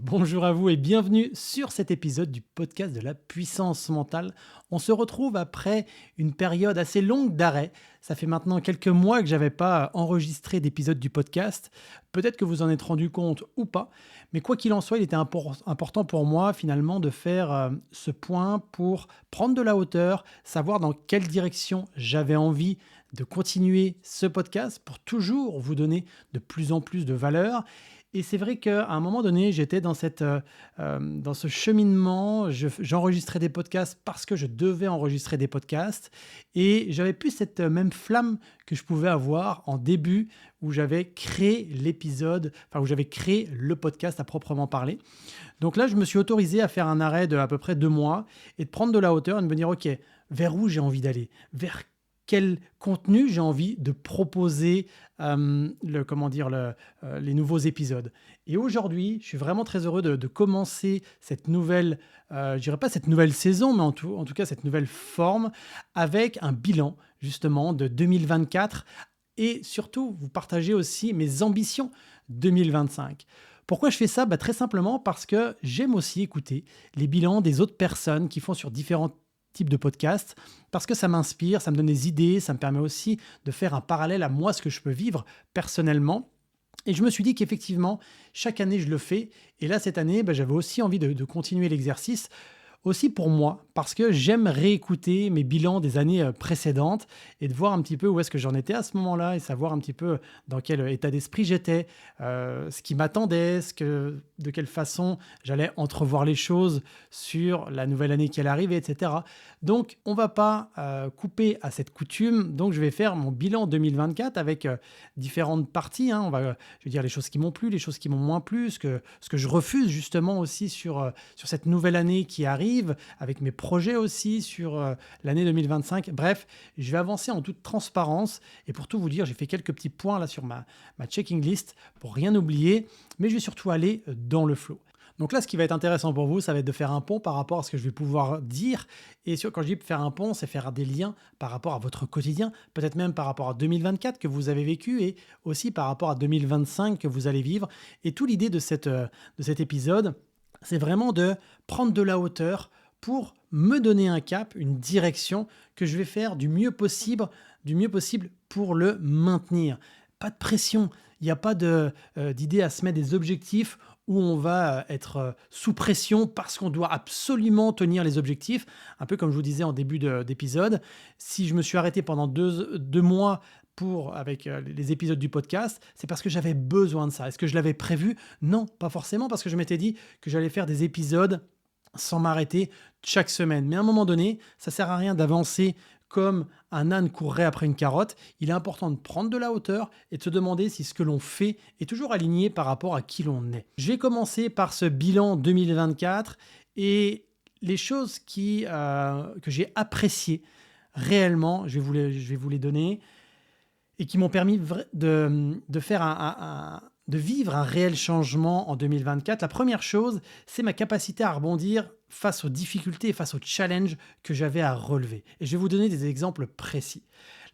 Bonjour à vous et bienvenue sur cet épisode du podcast de la puissance mentale. On se retrouve après une période assez longue d'arrêt. Ça fait maintenant quelques mois que j'avais pas enregistré d'épisode du podcast. Peut-être que vous en êtes rendu compte ou pas, mais quoi qu'il en soit, il était important pour moi finalement de faire ce point pour prendre de la hauteur, savoir dans quelle direction j'avais envie de continuer ce podcast pour toujours vous donner de plus en plus de valeur. Et c'est vrai qu'à un moment donné, j'étais dans ce cheminement. J'enregistrais des podcasts parce que je devais enregistrer des podcasts et j'avais plus cette même flamme que je pouvais avoir en début où j'avais créé l'épisode, enfin où j'avais créé le podcast à proprement parler. Donc là, je me suis autorisé à faire un arrêt de à peu près 2 mois et de prendre de la hauteur et de me dire: «OK, vers où j'ai envie d'aller? Vers quel contenu j'ai envie de proposer, les nouveaux épisodes?» Et aujourd'hui, je suis vraiment très heureux de commencer cette nouvelle, je dirais pas cette nouvelle saison, mais en tout cas cette nouvelle forme avec un bilan justement de 2024 et surtout vous partager aussi mes ambitions 2025. Pourquoi je fais ça? Bah, très simplement parce que j'aime aussi écouter les bilans des autres personnes qui font sur différents types de podcasts, parce que ça m'inspire, ça me donne des idées, ça me permet aussi de faire un parallèle à moi, ce que je peux vivre personnellement. Et je me suis dit qu'effectivement, chaque année, je le fais. Et là, cette année, bah, j'avais aussi envie de continuer l'exercice. Aussi pour moi, parce que j'aime réécouter mes bilans des années précédentes et de voir un petit peu où est-ce que j'en étais à ce moment-là et savoir un petit peu dans quel état d'esprit j'étais, ce qui m'attendait, de quelle façon j'allais entrevoir les choses sur la nouvelle année qui allait arriver, etc. Donc, on ne va pas couper à cette coutume. Donc, je vais faire mon bilan 2024 avec différentes parties, hein. Je vais dire les choses qui m'ont plu, les choses qui m'ont moins plu, ce que je refuse justement aussi sur cette nouvelle année qui arrive, avec mes projets aussi sur l'année 2025. Bref, je vais avancer en toute transparence. Et pour tout vous dire, j'ai fait quelques petits points là sur ma checking list pour rien oublier, mais je vais surtout aller dans le flow. Donc là, ce qui va être intéressant pour vous, ça va être de faire un pont par rapport à ce que je vais pouvoir dire. Et quand je dis faire un pont, c'est faire des liens par rapport à votre quotidien, peut-être même par rapport à 2024 que vous avez vécu et aussi par rapport à 2025 que vous allez vivre. Et toute l'idée de cet épisode, c'est vraiment de prendre de la hauteur pour me donner un cap, une direction que je vais faire du mieux possible pour le maintenir. Pas de pression, il n'y a pas d'idée à se mettre des objectifs où on va être sous pression parce qu'on doit absolument tenir les objectifs. Un peu comme je vous disais en début d'épisode, si je me suis arrêté pendant deux mois avec les épisodes du podcast, c'est parce que j'avais besoin de ça. Est-ce que je l'avais prévu? Non, pas forcément, parce que je m'étais dit que j'allais faire des épisodes sans m'arrêter chaque semaine. Mais à un moment donné, ça sert à rien d'avancer comme un âne courrait après une carotte. Il est important de prendre de la hauteur et de se demander si ce que l'on fait est toujours aligné par rapport à qui l'on est. J'ai commencé par ce bilan 2024 et les choses que j'ai appréciées réellement, je vais vous les donner et qui m'ont permis de faire de vivre un réel changement en 2024. La première chose, c'est ma capacité à rebondir face aux difficultés et face aux challenges que j'avais à relever. Et je vais vous donner des exemples précis.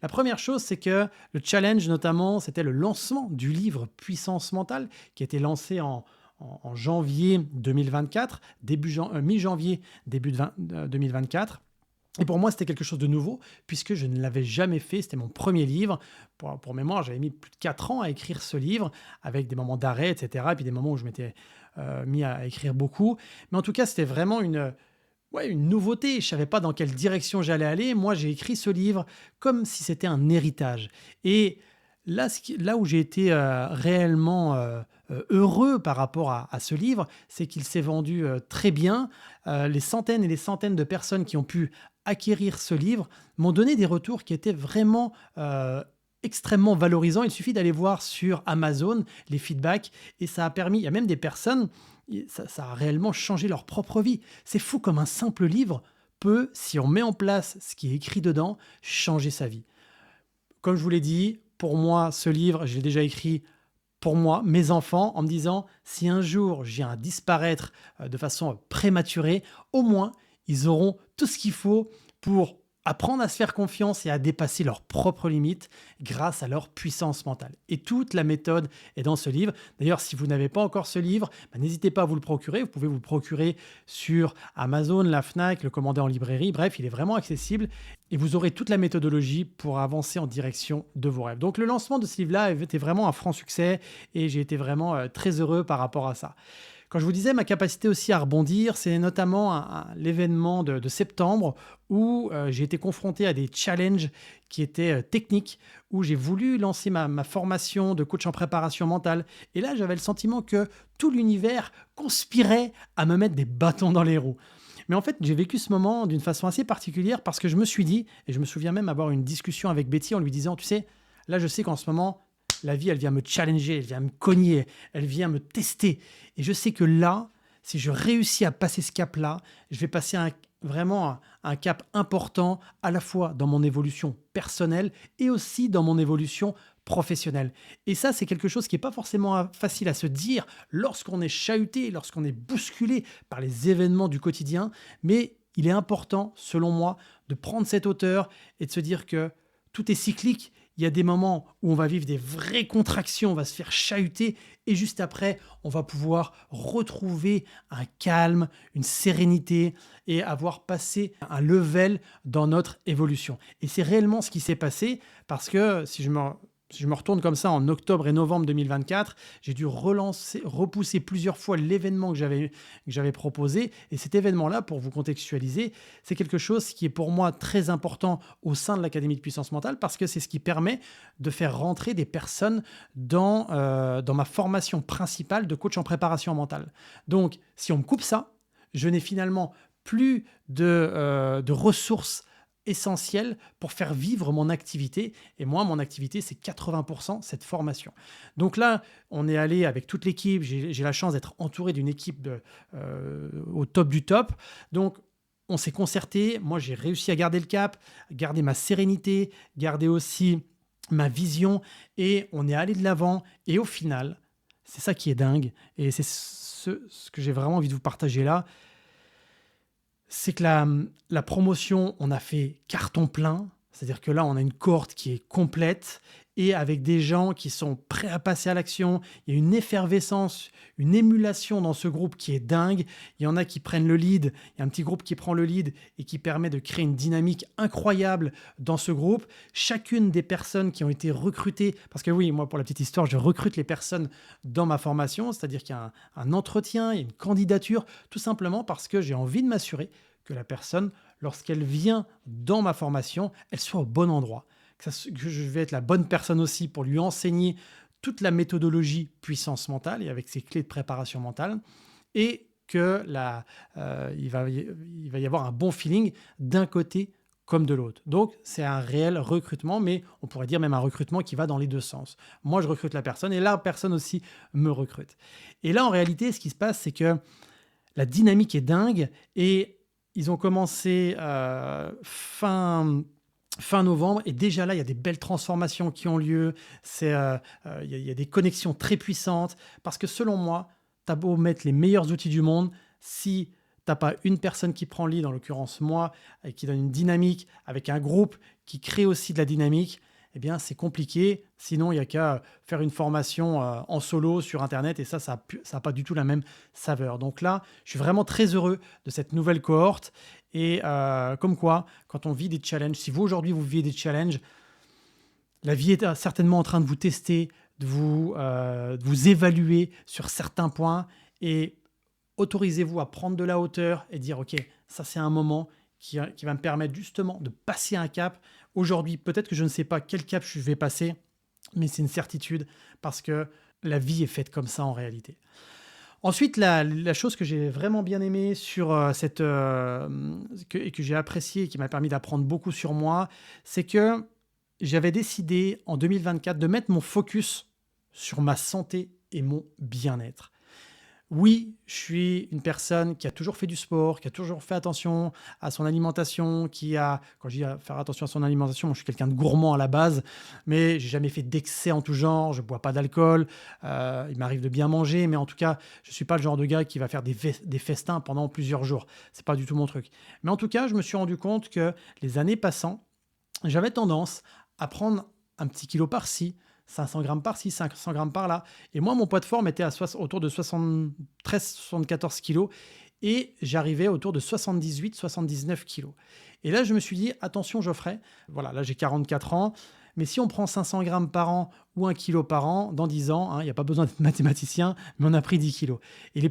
La première chose, c'est que le challenge, notamment, c'était le lancement du livre Puissance mentale, qui a été lancé en janvier 2024, mi-janvier, début 2024. Et pour moi, c'était quelque chose de nouveau, puisque je ne l'avais jamais fait. C'était mon premier livre. Pour mémoire, j'avais mis plus de 4 ans à écrire ce livre, avec des moments d'arrêt, etc. Et puis des moments où je m'étais mis à écrire beaucoup. Mais en tout cas, c'était vraiment une nouveauté. Je ne savais pas dans quelle direction j'allais aller. Moi, j'ai écrit ce livre comme si c'était un héritage. Et là, là où j'ai été réellement heureux par rapport à ce livre, c'est qu'il s'est vendu très bien. Les centaines et les centaines de personnes qui ont pu acquérir ce livre m'ont donné des retours qui étaient vraiment extrêmement valorisants. Il suffit d'aller voir sur Amazon les feedbacks et ça a permis, il y a même des personnes, ça a réellement changé leur propre vie. C'est fou comme un simple livre peut, si on met en place ce qui est écrit dedans, changer sa vie. Comme je vous l'ai dit, pour moi, ce livre, je l'ai déjà écrit pour moi, mes enfants, en me disant, si un jour j'ai à disparaître de façon prématurée, au moins, ils auront tout ce qu'il faut pour apprendre à se faire confiance et à dépasser leurs propres limites grâce à leur puissance mentale. Et toute la méthode est dans ce livre. D'ailleurs, si vous n'avez pas encore ce livre, n'hésitez pas à vous le procurer. Vous pouvez vous le procurer sur Amazon, la Fnac, le commander en librairie. Bref, il est vraiment accessible et vous aurez toute la méthodologie pour avancer en direction de vos rêves. Donc le lancement de ce livre-là a été vraiment un franc succès et j'ai été vraiment très heureux par rapport à ça. Quand je vous disais ma capacité aussi à rebondir, c'est notamment l'événement de septembre où j'ai été confronté à des challenges qui étaient techniques, où j'ai voulu lancer ma formation de coach en préparation mentale. Et là, j'avais le sentiment que tout l'univers conspirait à me mettre des bâtons dans les roues. Mais en fait, j'ai vécu ce moment d'une façon assez particulière parce que je me suis dit, et je me souviens même avoir une discussion avec Betty en lui disant, tu sais, là je sais qu'en ce moment, la vie, elle vient me challenger, elle vient me cogner, elle vient me tester. Et je sais que là, si je réussis à passer ce cap-là, je vais passer vraiment un cap important à la fois dans mon évolution personnelle et aussi dans mon évolution professionnelle. Et ça, c'est quelque chose qui n'est pas forcément facile à se dire lorsqu'on est chahuté, lorsqu'on est bousculé par les événements du quotidien. Mais il est important, selon moi, de prendre cette hauteur et de se dire que tout est cyclique. Il y a des moments où on va vivre des vraies contractions, on va se faire chahuter et juste après, on va pouvoir retrouver un calme, une sérénité et avoir passé un level dans notre évolution. Et c'est réellement ce qui s'est passé parce que si je me retourne comme ça en octobre et novembre 2024, j'ai dû repousser plusieurs fois l'événement que j'avais proposé. Et cet événement-là, pour vous contextualiser, c'est quelque chose qui est pour moi très important au sein de l'Académie de puissance mentale parce que c'est ce qui permet de faire rentrer des personnes dans ma formation principale de coach en préparation mentale. Donc, si on me coupe ça, je n'ai finalement plus de ressources essentiel pour faire vivre mon activité. Et moi, mon activité, c'est 80% cette formation. Donc là, on est allé avec toute l'équipe. J'ai la chance d'être entouré d'une équipe au top du top. Donc, on s'est concerté. Moi, j'ai réussi à garder le cap, garder ma sérénité, garder aussi ma vision. Et on est allé de l'avant. Et au final, c'est ça qui est dingue. Et c'est ce que j'ai vraiment envie de vous partager là. C'est que la promotion, on a fait carton plein. C'est-à-dire que là, on a une cohorte qui est complète et avec des gens qui sont prêts à passer à l'action. Il y a une effervescence, une émulation dans ce groupe qui est dingue. Il y en a qui prennent le lead. Il y a un petit groupe qui prend le lead et qui permet de créer une dynamique incroyable dans ce groupe. Chacune des personnes qui ont été recrutées, parce que oui, moi, pour la petite histoire, je recrute les personnes dans ma formation, c'est-à-dire qu'il y a un entretien, il y a une candidature, tout simplement parce que j'ai envie de m'assurer que la personne, lorsqu'elle vient dans ma formation, elle soit au bon endroit. Que je vais être la bonne personne aussi pour lui enseigner toute la méthodologie puissance mentale et avec ses clés de préparation mentale. Et que il va y avoir un bon feeling d'un côté comme de l'autre. Donc, c'est un réel recrutement, mais on pourrait dire même un recrutement qui va dans les deux sens. Moi, je recrute la personne et la personne aussi me recrute. Et là, en réalité, ce qui se passe, c'est que la dynamique est dingue et ils ont commencé fin novembre et déjà là, il y a des belles transformations qui ont lieu. Il y a des connexions très puissantes parce que selon moi, tu as beau mettre les meilleurs outils du monde, si tu n'as pas une personne qui prend le lead, en l'occurrence moi, et qui donne une dynamique avec un groupe qui crée aussi de la dynamique, eh bien, c'est compliqué. Sinon, il n'y a qu'à faire une formation en solo sur Internet et ça n'a pas du tout la même saveur. Donc là, je suis vraiment très heureux de cette nouvelle cohorte. Et comme quoi, quand on vit des challenges, si vous aujourd'hui vous vivez des challenges, la vie est certainement en train de vous tester, de vous évaluer sur certains points et autorisez-vous à prendre de la hauteur et dire ok, ça c'est un moment qui va me permettre justement de passer un cap. Aujourd'hui, peut-être que je ne sais pas quel cap je vais passer, mais c'est une certitude parce que la vie est faite comme ça en réalité. Ensuite, la chose que j'ai vraiment bien aimée sur et que j'ai appréciée et qui m'a permis d'apprendre beaucoup sur moi, c'est que j'avais décidé en 2024 de mettre mon focus sur ma santé et mon bien-être. Oui, je suis une personne qui a toujours fait du sport, qui a toujours fait attention à son alimentation, quand je dis à faire attention à son alimentation, moi je suis quelqu'un de gourmand à la base, mais j'ai jamais fait d'excès en tout genre, je bois pas d'alcool, il m'arrive de bien manger, mais en tout cas, je suis pas le genre de gars qui va faire des festins pendant plusieurs jours. C'est pas du tout mon truc. Mais en tout cas, je me suis rendu compte que les années passant, j'avais tendance à prendre un petit kilo par-ci, 500 grammes par-ci, 500 grammes par-là. Et moi, mon poids de forme était autour de 73-74 kilos et j'arrivais autour de 78-79 kilos. Et là, je me suis dit, attention Geoffrey, voilà, là j'ai 44 ans, mais si on prend 500 grammes par an ou 1 kilo par an, dans 10 ans, hein, il n'y a pas besoin d'être mathématicien, mais on a pris 10 kilos. Et ils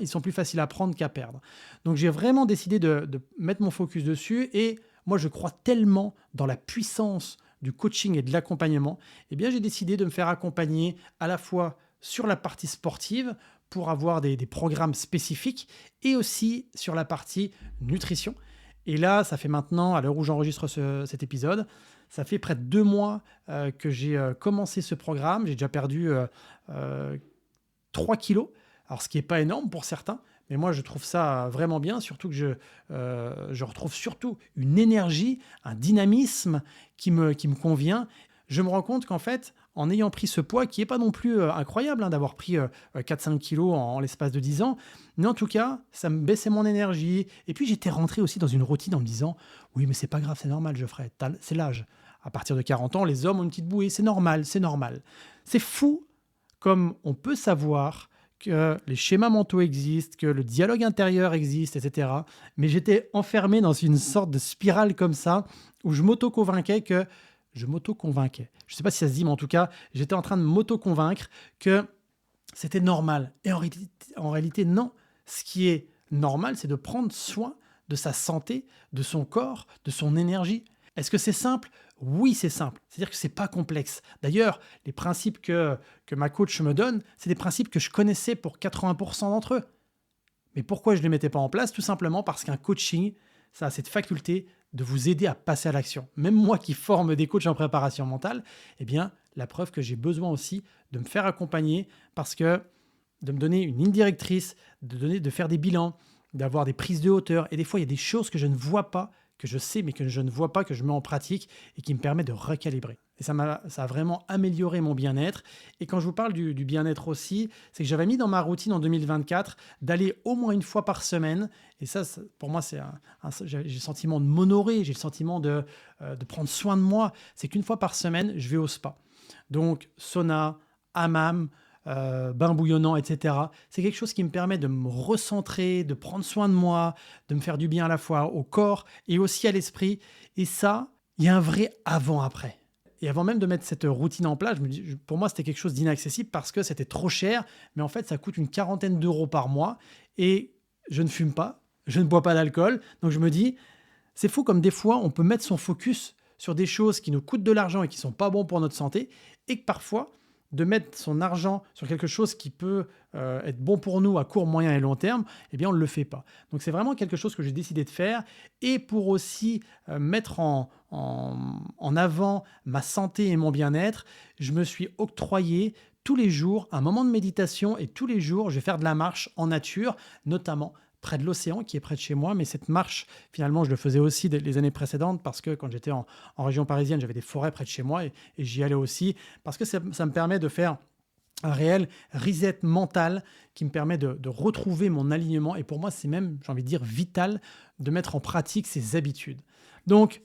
sont plus faciles à prendre qu'à perdre. Donc j'ai vraiment décidé de mettre mon focus dessus et moi, je crois tellement dans la puissance du coaching et de l'accompagnement, eh bien, j'ai décidé de me faire accompagner à la fois sur la partie sportive pour avoir des programmes spécifiques et aussi sur la partie nutrition. Et là, ça fait maintenant, à l'heure où j'enregistre cet épisode, ça fait près de 2 mois que j'ai commencé ce programme. J'ai déjà perdu euh, 3 kilos. Alors, ce qui n'est pas énorme pour certains, mais moi, je trouve ça vraiment bien, surtout que je retrouve surtout une énergie, un dynamisme qui me convient. Je me rends compte qu'en fait, en ayant pris ce poids, qui n'est pas non plus incroyable, hein, d'avoir pris 4-5 kilos en l'espace de 10 ans, mais en tout cas, ça me baissait mon énergie. Et puis, j'étais rentré aussi dans une routine en me disant, oui, mais c'est pas grave, c'est normal, Geoffrey, c'est l'âge. À partir de 40 ans, les hommes ont une petite bouée, c'est normal, c'est normal. C'est fou comme on peut savoir que les schémas mentaux existent, que le dialogue intérieur existe, etc. Mais j'étais enfermé dans une sorte de spirale comme ça, où je m'auto-convainquais. Je ne sais pas si ça se dit, mais en tout cas, j'étais en train de m'auto-convaincre que c'était normal. Et en réalité, non. Ce qui est normal, c'est de prendre soin de sa santé, de son corps, de son énergie. Est-ce que c'est simple? Oui, c'est simple. C'est-à-dire que c'est pas complexe. D'ailleurs, les principes que ma coach me donne, c'est des principes que je connaissais pour 80% d'entre eux. Mais pourquoi je ne les mettais pas en place? Tout simplement parce qu'un coaching, ça a cette faculté de vous aider à passer à l'action. Même moi qui forme des coachs en préparation mentale, eh bien, la preuve que j'ai besoin aussi de me faire accompagner parce que de me donner une ligne directrice, de faire des bilans, d'avoir des prises de hauteur. Et des fois, il y a des choses que je ne vois pas, que je sais, mais que je ne vois pas, que je mets en pratique et qui me permet de recalibrer. Et ça a vraiment amélioré mon bien-être. Et quand je vous parle du bien-être aussi, c'est que j'avais mis dans ma routine en 2024 d'aller au moins une fois par semaine. Et ça pour moi, j'ai le sentiment de m'honorer, j'ai le sentiment de prendre soin de moi. C'est qu'une fois par semaine, je vais au spa. Donc, sauna, hammam, bain bouillonnant, etc. C'est quelque chose qui me permet de me recentrer, de prendre soin de moi, de me faire du bien à la fois au corps et aussi à l'esprit. Et ça, il y a un vrai avant-après. Et avant même de mettre cette routine en place, pour moi, c'était quelque chose d'inaccessible parce que c'était trop cher. Mais en fait, ça coûte une quarantaine d'euros par mois. Et je ne fume pas, je ne bois pas d'alcool. Donc je me dis, c'est fou comme des fois, on peut mettre son focus sur des choses qui nous coûtent de l'argent et qui ne sont pas bons pour notre santé. Et que parfois, de mettre son argent sur quelque chose qui peut être bon pour nous à court, moyen et long terme, eh bien, on ne le fait pas. Donc, c'est vraiment quelque chose que j'ai décidé de faire. Et pour aussi mettre en avant ma santé et mon bien-être, je me suis octroyé tous les jours un moment de méditation et tous les jours, je vais faire de la marche en nature, notamment près de l'océan qui est près de chez moi. Mais cette marche, finalement, je le faisais aussi les années précédentes parce que quand j'étais en région parisienne, j'avais des forêts près de chez moi et j'y allais aussi parce que ça me permet de faire un réel reset mental qui me permet de retrouver mon alignement. Et pour moi, c'est même, j'ai envie de dire, vital de mettre en pratique ces habitudes. Donc,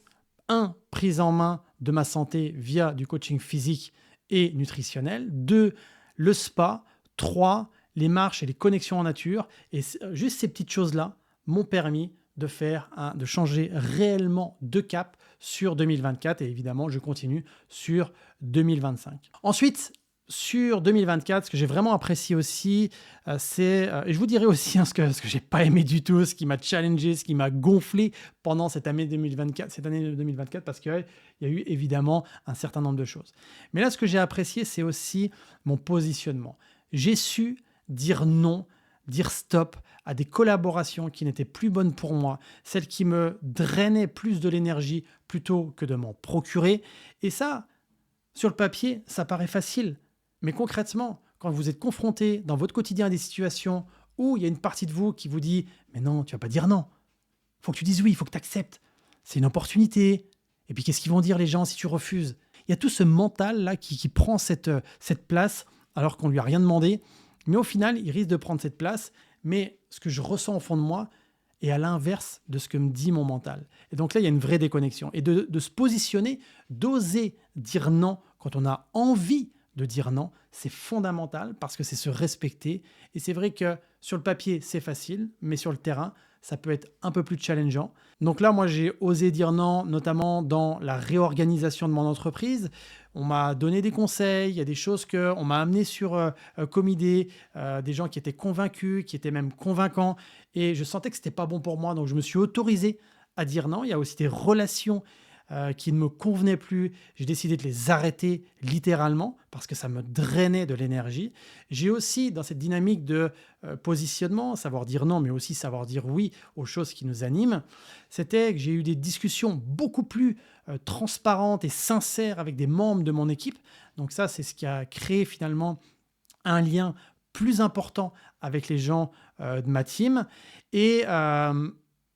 prise en main de ma santé via du coaching physique et nutritionnel. 2, le spa. 3, les marches et les connexions en nature. Et juste ces petites choses-là m'ont permis de changer réellement de cap sur 2024. Et évidemment, je continue sur 2025. Ensuite, sur 2024, ce que j'ai vraiment apprécié aussi, et je vous dirai aussi ce que j'ai pas aimé du tout, ce qui m'a challengé, ce qui m'a gonflé pendant cette année 2024, parce qu'il y a eu évidemment un certain nombre de choses. Mais là, ce que j'ai apprécié, c'est aussi mon positionnement. J'ai su dire non, dire stop à des collaborations qui n'étaient plus bonnes pour moi, celles qui me drainaient plus de l'énergie plutôt que de m'en procurer. Et ça, sur le papier, ça paraît facile. Mais concrètement, quand vous êtes confronté dans votre quotidien à des situations où il y a une partie de vous qui vous dit « Mais non, tu vas pas dire non. Il faut que tu dises oui, il faut que tu acceptes. C'est une opportunité. Et puis qu'est-ce qu'ils vont dire les gens si tu refuses ?» Il y a tout ce mental-là qui prend cette place alors qu'on ne lui a rien demandé. Mais au final, il risque de prendre cette place. Mais ce que je ressens au fond de moi est à l'inverse de ce que me dit mon mental. Et donc là, il y a une vraie déconnexion. Et de se positionner, d'oser dire non quand on a envie de dire non, c'est fondamental parce que c'est se respecter. Et c'est vrai que sur le papier, c'est facile, mais sur le terrain, ça peut être un peu plus challengeant. Donc là, moi, j'ai osé dire non, notamment dans la réorganisation de mon entreprise. On m'a donné des conseils, il y a des choses qu'on m'a amené comme idée, des gens qui étaient convaincus, qui étaient même convaincants, et je sentais que c'était pas bon pour moi, donc je me suis autorisé à dire non. Il y a aussi des relations qui ne me convenaient plus. J'ai décidé de les arrêter littéralement parce que ça me drainait de l'énergie. J'ai aussi, dans cette dynamique de positionnement, savoir dire non, mais aussi savoir dire oui aux choses qui nous animent, c'était que j'ai eu des discussions beaucoup plus transparentes et sincères avec des membres de mon équipe. Donc ça, c'est ce qui a créé finalement un lien plus important avec les gens de ma team. Et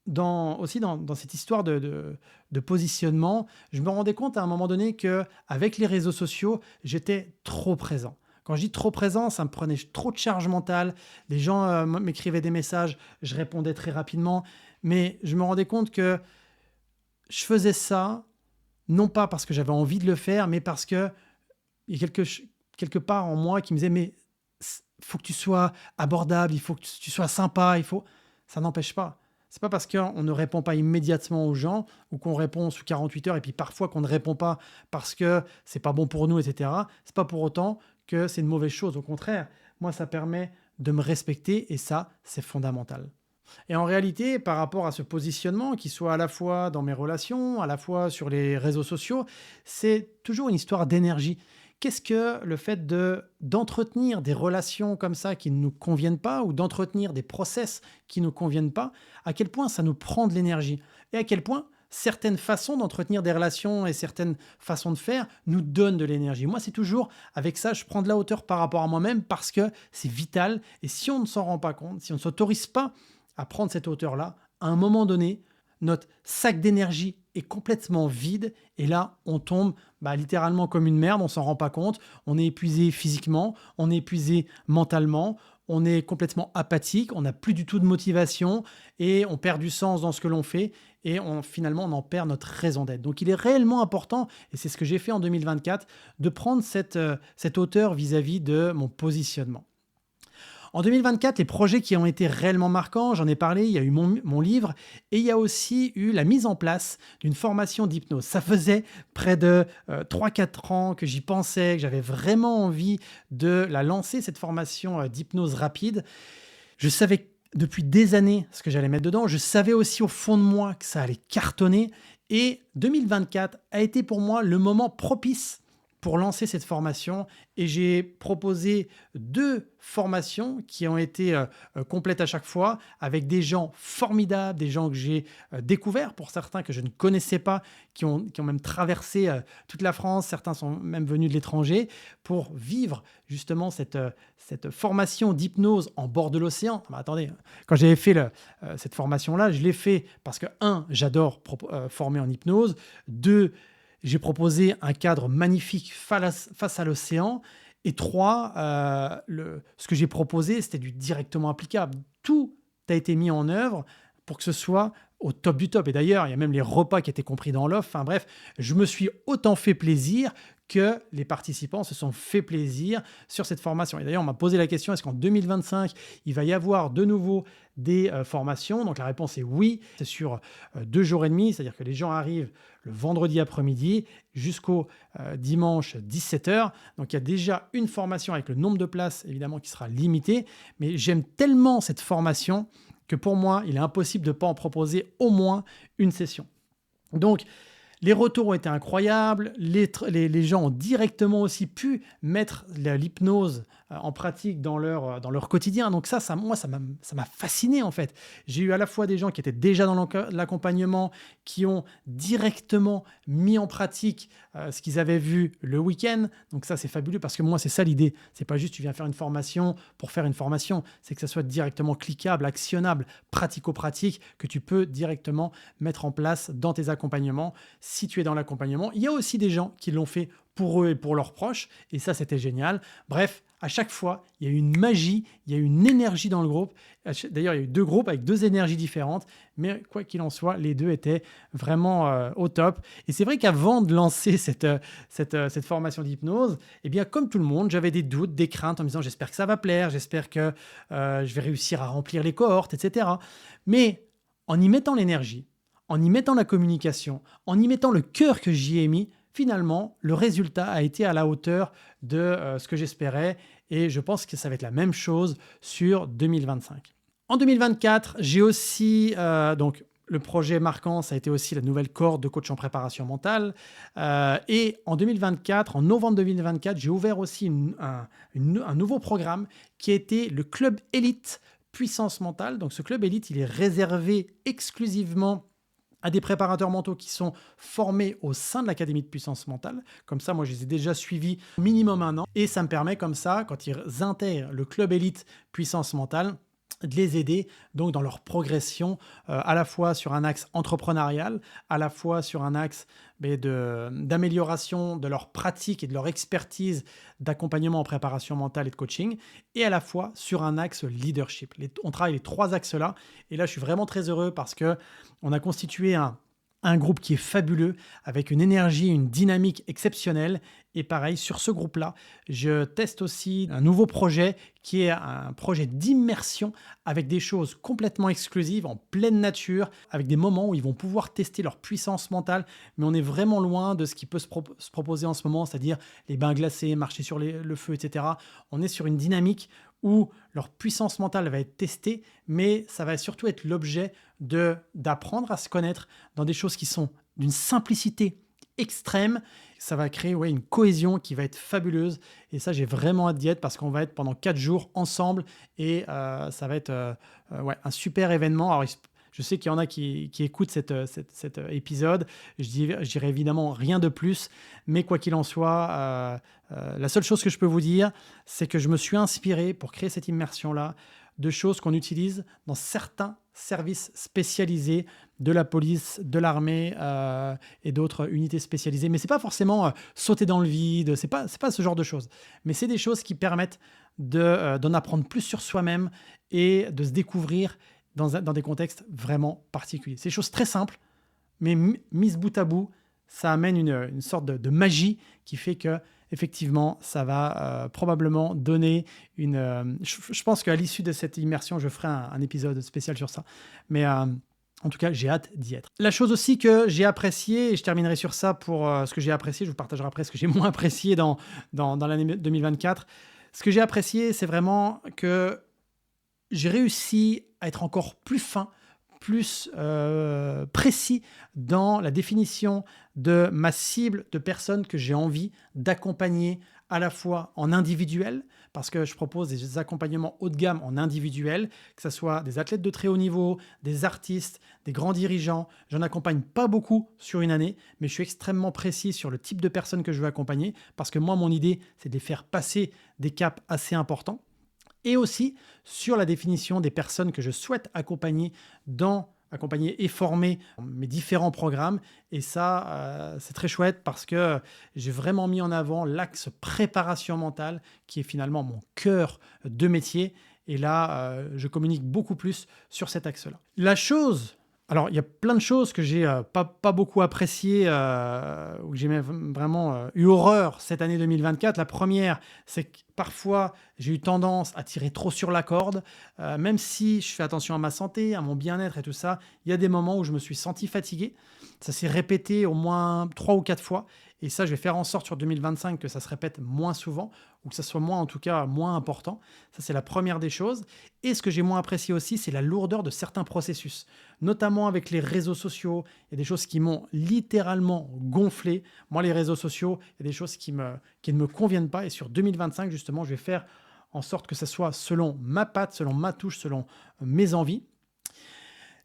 aussi dans cette histoire de positionnement, je me rendais compte à un moment donné qu'avec les réseaux sociaux, j'étais trop présent. Quand je dis trop présent, ça me prenait trop de charge mentale. Les gens m'écrivaient des messages, je répondais très rapidement. Mais je me rendais compte que je faisais ça, non pas parce que j'avais envie de le faire, mais parce qu'il y a quelque part en moi qui me disait « Mais il faut que tu sois abordable, il faut que tu sois sympa, Ça n'empêche pas. C'est pas parce qu'on ne répond pas immédiatement aux gens ou qu'on répond sous 48 heures et puis parfois qu'on ne répond pas parce que c'est pas bon pour nous, etc. C'est pas pour autant que c'est une mauvaise chose. Au contraire, moi, ça permet de me respecter et ça, c'est fondamental. Et en réalité, par rapport à ce positionnement, qui soit à la fois dans mes relations, à la fois sur les réseaux sociaux, c'est toujours une histoire d'énergie. Qu'est-ce que le fait d'entretenir des relations comme ça qui ne nous conviennent pas ou d'entretenir des process qui ne nous conviennent pas, à quel point ça nous prend de l'énergie et à quel point certaines façons d'entretenir des relations et certaines façons de faire nous donnent de l'énergie. Moi, c'est toujours avec ça, je prends de la hauteur par rapport à moi-même parce que c'est vital et si on ne s'en rend pas compte, si on ne s'autorise pas à prendre cette hauteur-là, à un moment donné, notre sac d'énergie est complètement vide et là, on tombe littéralement comme une merde, on ne s'en rend pas compte, on est épuisé physiquement, on est épuisé mentalement, on est complètement apathique, on n'a plus du tout de motivation et on perd du sens dans ce que l'on fait et finalement, on en perd notre raison d'être. Donc, il est réellement important, et c'est ce que j'ai fait en 2024, de prendre cette hauteur vis-à-vis de mon positionnement. En 2024, les projets qui ont été réellement marquants, j'en ai parlé, il y a eu mon livre et il y a aussi eu la mise en place d'une formation d'hypnose. Ça faisait près de 3-4 ans que j'y pensais, que j'avais vraiment envie de la lancer, cette formation d'hypnose rapide. Je savais depuis des années ce que j'allais mettre dedans. Je savais aussi au fond de moi que ça allait cartonner. Et 2024 a été pour moi le moment propice pour lancer cette formation et j'ai proposé 2 formations qui ont été complètes à chaque fois avec des gens formidables, des gens que j'ai découverts pour certains que je ne connaissais pas, qui ont même traversé toute la France, certains sont même venus de l'étranger pour vivre justement cette formation d'hypnose en bord de l'océan. Attendez, quand j'avais fait cette formation-là, je l'ai fait parce que 1, j'adore former en hypnose, 2, j'ai proposé un cadre magnifique face à l'océan. Et 3, ce que j'ai proposé, c'était du directement applicable. Tout a été mis en œuvre pour que ce soit au top du top. Et d'ailleurs, il y a même les repas qui étaient compris dans l'offre. Enfin bref, je me suis autant fait plaisir que les participants se sont fait plaisir sur cette formation. Et d'ailleurs, on m'a posé la question, est-ce qu'en 2025, il va y avoir de nouveau des formations? Donc la réponse est oui. C'est sur 2 jours et demi, c'est-à-dire que les gens arrivent le vendredi après-midi jusqu'au dimanche 17h. Donc il y a déjà une formation avec le nombre de places, évidemment, qui sera limité. Mais j'aime tellement cette formation que pour moi, il est impossible de ne pas en proposer au moins une session. Donc, les retours ont été incroyables, les gens ont directement aussi pu mettre l'hypnose en pratique dans leur quotidien. Donc moi, ça m'a fasciné en fait. J'ai eu à la fois des gens qui étaient déjà dans l'accompagnement, qui ont directement mis en pratique ce qu'ils avaient vu le week-end. Donc ça, c'est fabuleux parce que moi, c'est ça l'idée. C'est pas juste tu viens faire une formation pour faire une formation, c'est que ça soit directement cliquable, actionnable, pratico-pratique, que tu peux directement mettre en place dans tes accompagnements si tu es dans l'accompagnement. Il y a aussi des gens qui l'ont fait pour eux et pour leurs proches, et ça, c'était génial. Bref, à chaque fois, il y a eu une magie, il y a eu une énergie dans le groupe. D'ailleurs, il y a eu 2 groupes avec 2 énergies différentes, mais quoi qu'il en soit, les 2 étaient vraiment au top. Et c'est vrai qu'avant de lancer cette formation d'hypnose, eh bien, comme tout le monde, j'avais des doutes, des craintes en me disant j'espère que ça va plaire, j'espère que je vais réussir à remplir les cohortes, etc. Mais en y mettant l'énergie, en y mettant la communication, en y mettant le cœur que j'y ai mis, finalement, le résultat a été à la hauteur de ce que j'espérais et je pense que ça va être la même chose sur 2025. En 2024, j'ai aussi, donc le projet marquant, ça a été aussi la nouvelle cohorte de coach en préparation mentale. Et en 2024, en novembre 2024, j'ai ouvert aussi un nouveau programme qui a été le Club Élite Puissance Mentale. Donc ce Club Élite, il est réservé exclusivement à des préparateurs mentaux qui sont formés au sein de l'Académie de puissance mentale. Comme ça, moi, je les ai déjà suivis minimum 1 an. Et ça me permet comme ça, quand ils intègrent le club élite puissance mentale, de les aider donc dans leur progression, à la fois sur un axe entrepreneurial, à la fois sur un axe d'amélioration de leur pratique et de leur expertise d'accompagnement en préparation mentale et de coaching, et à la fois sur un axe leadership. On travaille les 3 axes-là, et là je suis vraiment très heureux parce qu'on a constitué un groupe qui est fabuleux, avec une énergie, une dynamique exceptionnelle. Et pareil, sur ce groupe-là, je teste aussi un nouveau projet qui est un projet d'immersion avec des choses complètement exclusives, en pleine nature, avec des moments où ils vont pouvoir tester leur puissance mentale. Mais on est vraiment loin de ce qui peut se proposer en ce moment, c'est-à-dire les bains glacés, marcher sur le feu, etc. On est sur une dynamique où leur puissance mentale va être testée, mais ça va surtout être l'objet d'apprendre à se connaître dans des choses qui sont d'une simplicité extrême. Ça va créer une cohésion qui va être fabuleuse. Et ça, j'ai vraiment hâte d'y être parce qu'on va être pendant 4 jours ensemble et ça va être un super événement. Alors, je sais qu'il y en a qui écoutent cet épisode. Je dirais évidemment rien de plus, mais quoi qu'il en soit, la seule chose que je peux vous dire, c'est que je me suis inspiré pour créer cette immersion-là de choses qu'on utilise dans certains services spécialisés de la police, de l'armée et d'autres unités spécialisées. Mais ce n'est pas forcément sauter dans le vide, ce n'est pas ce genre de choses. Mais c'est des choses qui permettent d'en apprendre plus sur soi-même et de se découvrir dans des contextes vraiment particuliers. C'est des choses très simples, mais mises bout à bout, ça amène une sorte de magie qui fait que effectivement, ça va probablement donner je pense qu'à l'issue de cette immersion, je ferai un épisode spécial sur ça. Mais en tout cas, j'ai hâte d'y être. La chose aussi que j'ai appréciée, et je terminerai sur ça pour ce que j'ai apprécié, je vous partagerai après ce que j'ai moins apprécié dans l'année 2024. Ce que j'ai apprécié, c'est vraiment que j'ai réussi à être encore plus fin, plus précis dans la définition de ma cible de personnes que j'ai envie d'accompagner à la fois en individuel, parce que je propose des accompagnements haut de gamme en individuel, que ce soit des athlètes de très haut niveau, des artistes, des grands dirigeants. J'en accompagne pas beaucoup sur une année, mais je suis extrêmement précis sur le type de personnes que je veux accompagner, parce que moi, mon idée, c'est de les faire passer des caps assez importants. Et aussi sur la définition des personnes que je souhaite accompagner et former mes différents programmes. Et ça, c'est très chouette parce que j'ai vraiment mis en avant l'axe préparation mentale qui est finalement mon cœur de métier. Et là, je communique beaucoup plus sur cet axe-là. Alors, il y a plein de choses que j'ai pas beaucoup appréciées, ou que j'ai même vraiment eu horreur cette année 2024. La première, c'est que parfois, j'ai eu tendance à tirer trop sur la corde. Même si je fais attention à ma santé, à mon bien-être et tout ça, il y a des moments où je me suis senti fatigué. Ça s'est répété au moins 3 ou 4 fois. Et ça, je vais faire en sorte sur 2025 que ça se répète moins souvent, ou que ça soit en tout cas moins important. Ça, c'est la première des choses. Et ce que j'ai moins apprécié aussi, c'est la lourdeur de certains processus, notamment avec les réseaux sociaux. Il y a des choses qui m'ont littéralement gonflé. Moi, les réseaux sociaux, il y a des choses qui ne me conviennent pas. Et sur 2025, justement, je vais faire en sorte que ça soit selon ma patte, selon ma touche, selon mes envies.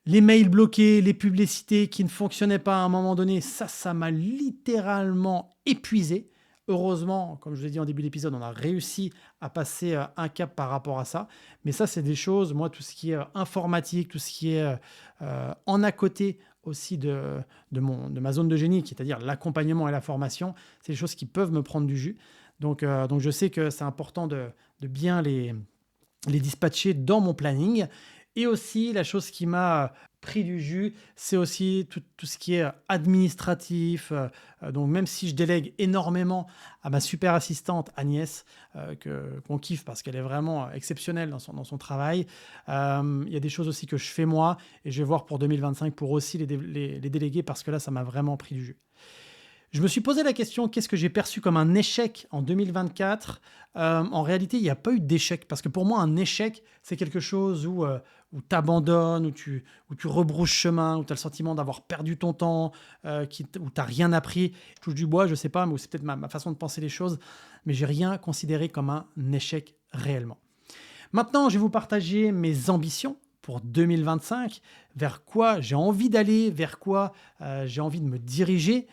Les mails bloqués, les publicités qui ne fonctionnaient pas à un moment donné, ça m'a littéralement épuisé. Heureusement, comme je l'ai dit en début d'épisode, on a réussi à passer un cap par rapport à ça. Mais ça, c'est des choses, moi, tout ce qui est informatique, tout ce qui est en à côté aussi de ma zone de génie, c'est-à-dire l'accompagnement et la formation, c'est des choses qui peuvent me prendre du jus. Donc je sais que c'est important de bien les dispatcher dans mon planning. Et aussi, la chose qui m'a pris du jus, c'est aussi tout ce qui est administratif. Donc, même si je délègue énormément à ma super assistante Agnès, qu'on kiffe parce qu'elle est vraiment exceptionnelle dans son travail, il y a des choses aussi que je fais moi et je vais voir pour 2025 pour aussi les déléguer parce que là, ça m'a vraiment pris du jus. Je me suis posé la question, qu'est-ce que j'ai perçu comme un échec en 2024 ? En réalité, il n'y a pas eu d'échec, parce que pour moi, un échec, c'est quelque chose où tu abandonnes, où tu rebrousses chemin, où tu as le sentiment d'avoir perdu ton temps, où tu n'as rien appris. Je touche du bois, je ne sais pas, mais c'est peut-être ma façon de penser les choses, mais je n'ai rien considéré comme un échec réellement. Maintenant, je vais vous partager mes ambitions pour 2025, vers quoi j'ai envie d'aller, vers quoi j'ai envie de me diriger.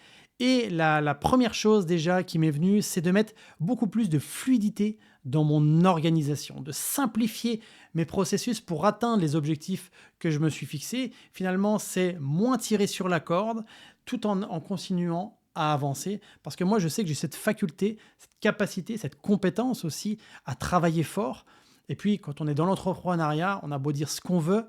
Et la première chose déjà qui m'est venue, c'est de mettre beaucoup plus de fluidité dans mon organisation, de simplifier mes processus pour atteindre les objectifs que je me suis fixés. Finalement, c'est moins tirer sur la corde tout en continuant à avancer. Parce que moi, je sais que j'ai cette faculté, cette capacité, cette compétence aussi à travailler fort. Et puis, quand on est dans l'entrepreneuriat, on a beau dire ce qu'on veut,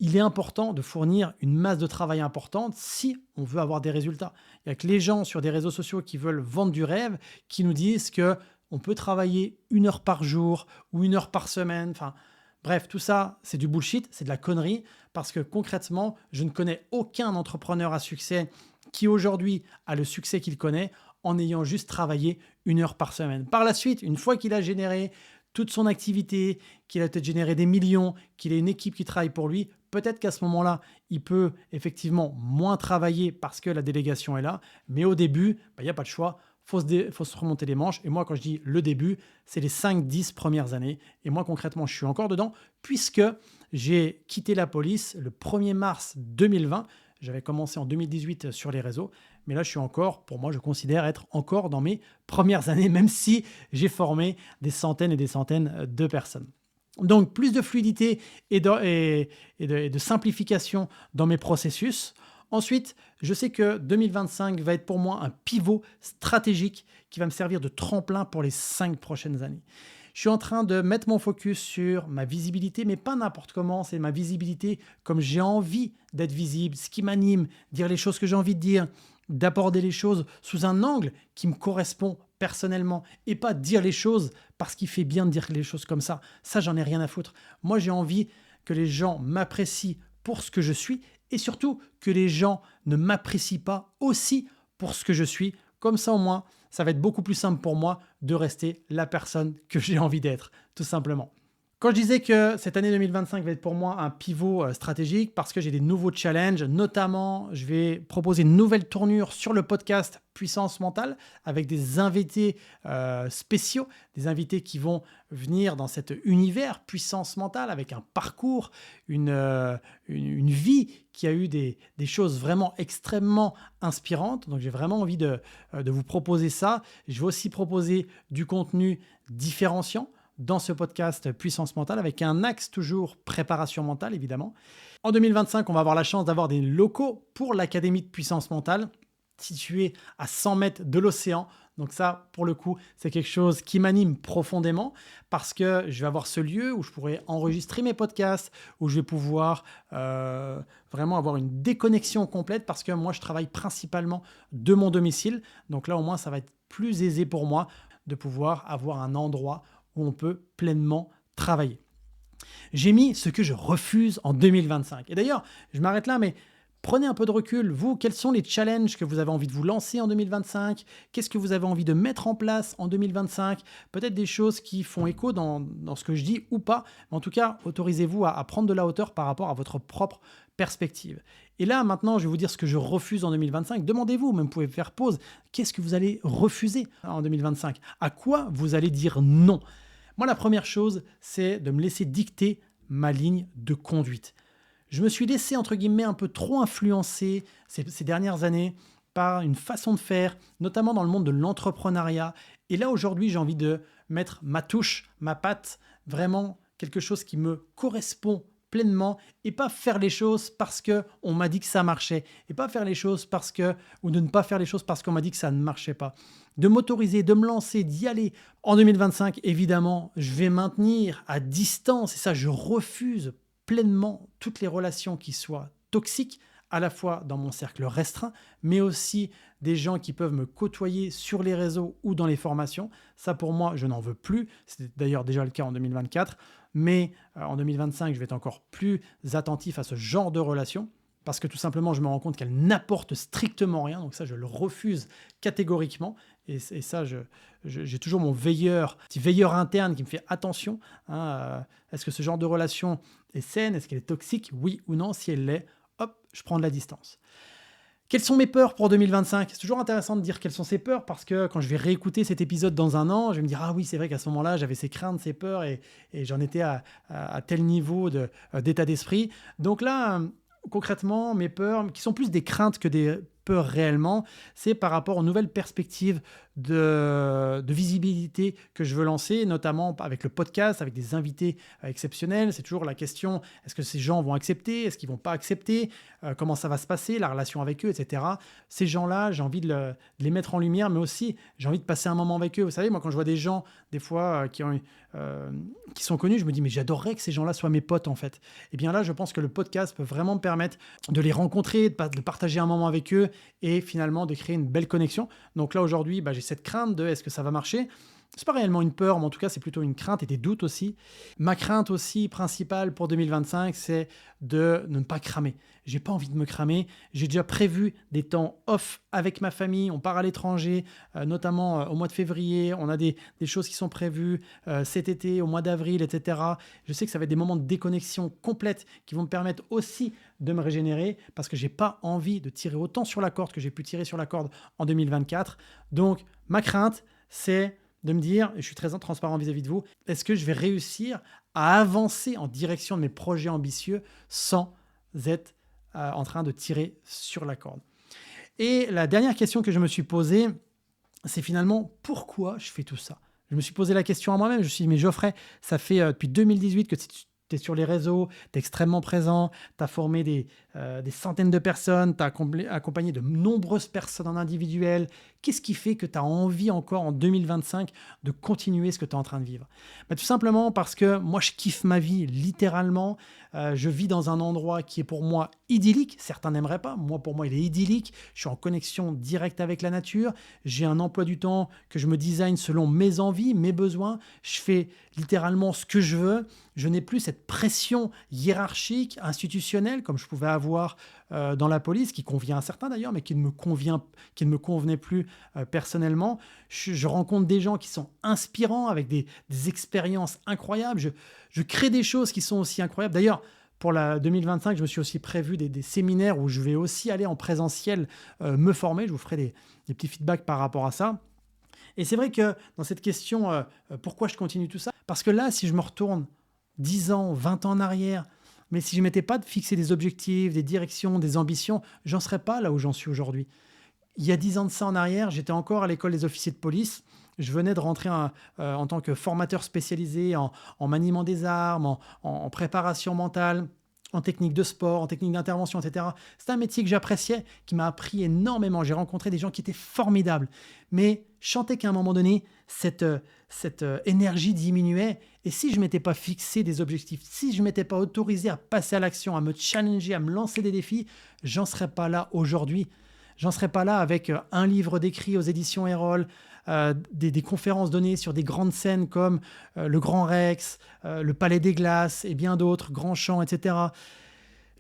il est important de fournir une masse de travail importante si on veut avoir des résultats. Il n'y a que les gens sur des réseaux sociaux qui veulent vendre du rêve, qui nous disent qu'on peut travailler 1 heure par jour ou 1 heure par semaine. Enfin, bref, tout ça, c'est du bullshit, c'est de la connerie, parce que concrètement, je ne connais aucun entrepreneur à succès qui aujourd'hui a le succès qu'il connaît en ayant juste travaillé 1 heure par semaine. Par la suite, une fois qu'il a généré toute son activité, qu'il a peut-être généré des millions, qu'il a une équipe qui travaille pour lui, peut-être qu'à ce moment-là, il peut effectivement moins travailler parce que la délégation est là. Mais au début, il n'y a pas de choix. Faut se remonter les manches. Et moi, quand je dis le début, c'est les 5-10 premières années. Et moi, concrètement, je suis encore dedans puisque j'ai quitté la police le 1er mars 2020. J'avais commencé en 2018 sur les réseaux. Mais là, je suis encore, pour moi, je considère être encore dans mes premières années, même si j'ai formé des centaines et des centaines de personnes. Donc, plus de fluidité et de simplification dans mes processus. Ensuite, je sais que 2025 va être pour moi un pivot stratégique qui va me servir de tremplin pour les 5 prochaines années. Je suis en train de mettre mon focus sur ma visibilité, mais pas n'importe comment, c'est ma visibilité comme j'ai envie d'être visible, ce qui m'anime, dire les choses que j'ai envie de dire, d'aborder les choses sous un angle qui me correspond personnellement et pas dire les choses parce qu'il fait bien de dire les choses comme ça. Ça, j'en ai rien à foutre. Moi, j'ai envie que les gens m'apprécient pour ce que je suis et surtout que les gens ne m'apprécient pas aussi pour ce que je suis. Comme ça, au moins, ça va être beaucoup plus simple pour moi de rester la personne que j'ai envie d'être, tout simplement. Quand je disais que cette année 2025 va être pour moi un pivot stratégique parce que j'ai des nouveaux challenges, notamment je vais proposer une nouvelle tournure sur le podcast Puissance Mentale avec des invités spéciaux, des invités qui vont venir dans cet univers Puissance Mentale avec un parcours, une vie qui a eu des choses vraiment extrêmement inspirantes. Donc j'ai vraiment envie de vous proposer ça. Je vais aussi proposer du contenu différenciant dans ce podcast Puissance Mentale avec un axe toujours préparation mentale évidemment. En 2025, on va avoir la chance d'avoir des locaux pour l'Académie de Puissance Mentale située à 100 mètres de l'océan. Donc ça, pour le coup, c'est quelque chose qui m'anime profondément parce que je vais avoir ce lieu où je pourrai enregistrer mes podcasts, où je vais pouvoir vraiment avoir une déconnexion complète parce que moi, je travaille principalement de mon domicile. Donc là, au moins, ça va être plus aisé pour moi de pouvoir avoir un endroit où on peut pleinement travailler. J'ai mis ce que je refuse en 2025. Et d'ailleurs, je m'arrête là, mais prenez un peu de recul. Vous, quels sont les challenges que vous avez envie de vous lancer en 2025 ? Qu'est-ce que vous avez envie de mettre en place en 2025 ? Peut-être des choses qui font écho dans ce que je dis ou pas. Mais en tout cas, autorisez-vous à prendre de la hauteur par rapport à votre propre perspective. Et là, maintenant, je vais vous dire ce que je refuse en 2025. Demandez-vous, même vous pouvez faire pause. Qu'est-ce que vous allez refuser en 2025 ? À quoi vous allez dire non ? Moi, la première chose, c'est de me laisser dicter ma ligne de conduite. Je me suis laissé, entre guillemets, un peu trop influencer ces dernières années par une façon de faire, notamment dans le monde de l'entrepreneuriat. Et là, aujourd'hui, j'ai envie de mettre ma touche, ma patte, vraiment quelque chose qui me correspond pleinement et pas faire les choses parce que on m'a dit que ça marchait et pas faire les choses parce que ou de ne pas faire les choses parce qu'on m'a dit que ça ne marchait pas. De m'autoriser, de me lancer, d'y aller. En 2025, évidemment, je vais maintenir à distance et ça, je refuse pleinement toutes les relations qui soient toxiques, à la fois dans mon cercle restreint, mais aussi des gens qui peuvent me côtoyer sur les réseaux ou dans les formations. Ça, pour moi, je n'en veux plus. C'était d'ailleurs déjà le cas en 2024. Mais en 2025, je vais être encore plus attentif à ce genre de relations parce que tout simplement, je me rends compte qu'elles n'apportent strictement rien. Donc ça, je le refuse catégoriquement. Et ça, j'ai toujours mon petit veilleur interne qui me fait attention. Est-ce que ce genre de relation est saine? Est-ce qu'elle est toxique? Oui ou non? Si elle l'est, hop, je prends de la distance. Quelles sont mes peurs pour 2025? C'est toujours intéressant de dire quelles sont ces peurs parce que quand je vais réécouter cet épisode dans un an, je vais me dire « Ah oui, c'est vrai qu'à ce moment-là, j'avais ces craintes, ces peurs et j'en étais à tel niveau d'état d'esprit. » Donc là, concrètement, mes peurs, qui sont plus des craintes que des peurs réellement, c'est par rapport aux nouvelles perspectives de visibilité que je veux lancer, notamment avec le podcast, avec des invités exceptionnels. C'est toujours la question, est-ce que ces gens vont accepter? Est-ce qu'ils ne vont pas accepter? Comment ça va se passer? La relation avec eux, etc. Ces gens-là, j'ai envie de les mettre en lumière, mais aussi, j'ai envie de passer un moment avec eux. Vous savez, moi, quand je vois des gens, des fois, qui sont connus, je me dis, mais j'adorerais que ces gens-là soient mes potes, en fait. Et bien là, je pense que le podcast peut vraiment me permettre de les rencontrer, de partager un moment avec eux et finalement de créer une belle connexion. Donc là, aujourd'hui, j'ai cette crainte de est-ce que ça va marcher? C'est pas réellement une peur, mais en tout cas, c'est plutôt une crainte et des doutes aussi. Ma crainte aussi principale pour 2025, c'est de ne pas cramer. J'ai pas envie de me cramer. J'ai déjà prévu des temps off avec ma famille. On part à l'étranger, notamment au mois de février. On a des choses qui sont prévues cet été, au mois d'avril, etc. Je sais que ça va être des moments de déconnexion complète qui vont me permettre aussi de me régénérer parce que j'ai pas envie de tirer autant sur la corde que j'ai pu tirer sur la corde en 2024. Donc, ma crainte, c'est de me dire, et je suis très transparent vis-à-vis de vous, est-ce que je vais réussir à avancer en direction de mes projets ambitieux sans être en train de tirer sur la corde? Et la dernière question que je me suis posée, c'est finalement pourquoi je fais tout ça? Je me suis posé la question à moi-même, je me suis dit, mais Geoffrey, ça fait depuis 2018 que tu es sur les réseaux, tu es extrêmement présent, tu as formé des centaines de personnes, tu as accompagné de nombreuses personnes en individuel. Qu'est-ce qui fait que tu as envie encore en 2025 de continuer ce que tu es en train de vivre? Tout simplement parce que moi, je kiffe ma vie littéralement. Je vis dans un endroit qui est pour moi idyllique. Certains n'aimeraient pas. Moi, pour moi, il est idyllique. Je suis en connexion directe avec la nature. J'ai un emploi du temps que je me design selon mes envies, mes besoins. Je fais littéralement ce que je veux. Je n'ai plus cette pression hiérarchique, institutionnelle, comme je pouvais avoir dans la police, qui convient à certains d'ailleurs, mais qui ne me convenait plus personnellement. Je rencontre des gens qui sont inspirants, avec des expériences incroyables. Je crée des choses qui sont aussi incroyables. D'ailleurs, pour la 2025, je me suis aussi prévu des séminaires où je vais aussi aller en présentiel me former. Je vous ferai des petits feedbacks par rapport à ça. Et c'est vrai que dans cette question, pourquoi je continue tout ça? Parce que là, si je me retourne 10 ans, 20 ans en arrière, mais si je ne m'étais pas fixé des objectifs, des directions, des ambitions, j'en serais pas là où j'en suis aujourd'hui. Il y a 10 ans de ça en arrière, j'étais encore à l'école des officiers de police. Je venais de rentrer en tant que formateur spécialisé en maniement des armes, en préparation mentale, en technique de sport, en technique d'intervention, etc. C'était un métier que j'appréciais, qui m'a appris énormément. J'ai rencontré des gens qui étaient formidables. Mais je sentais qu'à un moment donné, cette énergie diminuait. Et si je ne m'étais pas fixé des objectifs, si je ne m'étais pas autorisé à passer à l'action, à me challenger, à me lancer des défis, j'en serais pas là aujourd'hui. J'en serais pas là avec un livre d'écrit aux éditions Erol, des conférences données sur des grandes scènes comme le Grand Rex, le Palais des Glaces et bien d'autres, Grand Champ, etc.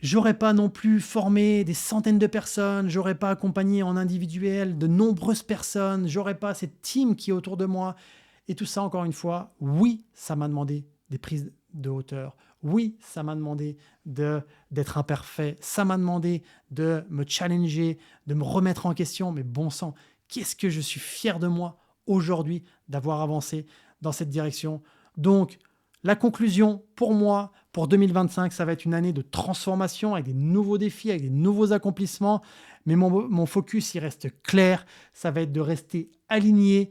J'aurais pas non plus formé des centaines de personnes, j'aurais pas accompagné en individuel de nombreuses personnes, j'aurais pas cette team qui est autour de moi. Et tout ça, encore une fois, oui, ça m'a demandé des prises de hauteur. Oui, ça m'a demandé d'être imparfait. Ça m'a demandé de me challenger, de me remettre en question. Mais bon sang, qu'est-ce que je suis fier de moi aujourd'hui d'avoir avancé dans cette direction, Donc, la conclusion pour moi, pour 2025, ça va être une année de transformation avec des nouveaux défis, avec des nouveaux accomplissements. Mais mon focus, il reste clair. Ça va être de rester aligné,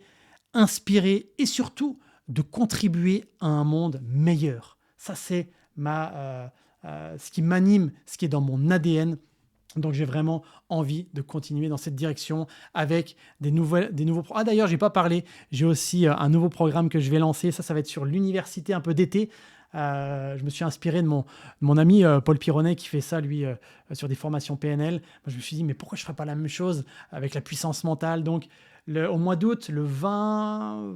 inspiré et surtout de contribuer à un monde meilleur. Ça, c'est ce qui m'anime, ce qui est dans mon ADN. Donc, j'ai vraiment envie de continuer dans cette direction avec des nouveaux... Ah d'ailleurs, j'ai pas parlé. J'ai aussi un nouveau programme que je vais lancer. Ça va être sur l'université un peu d'été. Je me suis inspiré de mon ami Paul Pironnet qui fait ça, lui, sur des formations PNL. Moi, je me suis dit, mais pourquoi je ne ferais pas la même chose avec la puissance mentale? Donc, au mois d'août, le 20,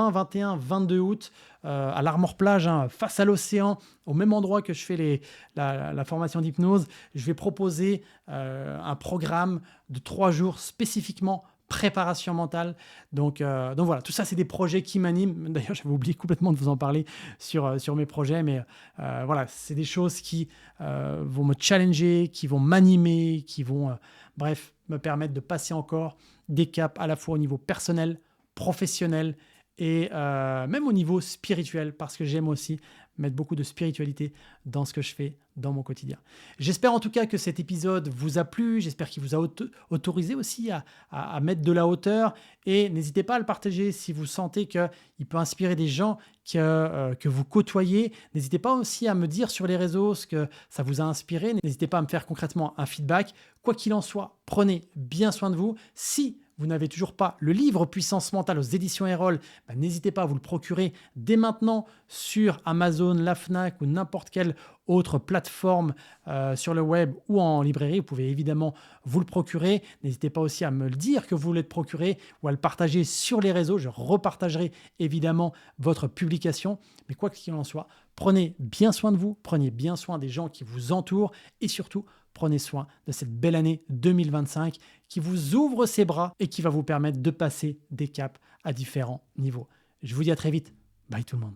21, 22 août, à l'Armor Plage, hein, face à l'océan, au même endroit que je fais la formation d'hypnose, je vais proposer un programme de 3 jours spécifiquement préparation mentale. Donc voilà, tout ça, c'est des projets qui m'animent. D'ailleurs, j'avais oublié complètement de vous en parler sur mes projets, mais voilà, c'est des choses qui vont me challenger, qui vont m'animer, qui vont, bref, me permettre de passer encore des caps à la fois au niveau personnel, professionnel et même au niveau spirituel, parce que j'aime aussi mettre beaucoup de spiritualité dans ce que je fais dans mon quotidien. J'espère en tout cas que cet épisode vous a plu, j'espère qu'il vous a autorisé aussi à mettre de la hauteur, et n'hésitez pas à le partager si vous sentez qu'il peut inspirer des gens que vous côtoyez. N'hésitez pas aussi à me dire sur les réseaux ce que ça vous a inspiré, n'hésitez pas à me faire concrètement un feedback. Quoi qu'il en soit, prenez bien soin de vous. Si vous n'avez toujours pas le livre Puissance mentale aux éditions Erol, n'hésitez pas à vous le procurer dès maintenant sur Amazon, la Fnac ou n'importe quelle autre plateforme sur le web ou en librairie. Vous pouvez évidemment vous le procurer. N'hésitez pas aussi à me le dire que vous voulez le procurer ou à le partager sur les réseaux. Je repartagerai évidemment votre publication. Mais quoi qu'il en soit, prenez bien soin de vous, prenez bien soin des gens qui vous entourent et surtout, prenez soin de cette belle année 2025 qui vous ouvre ses bras et qui va vous permettre de passer des caps à différents niveaux. Je vous dis à très vite. Bye tout le monde.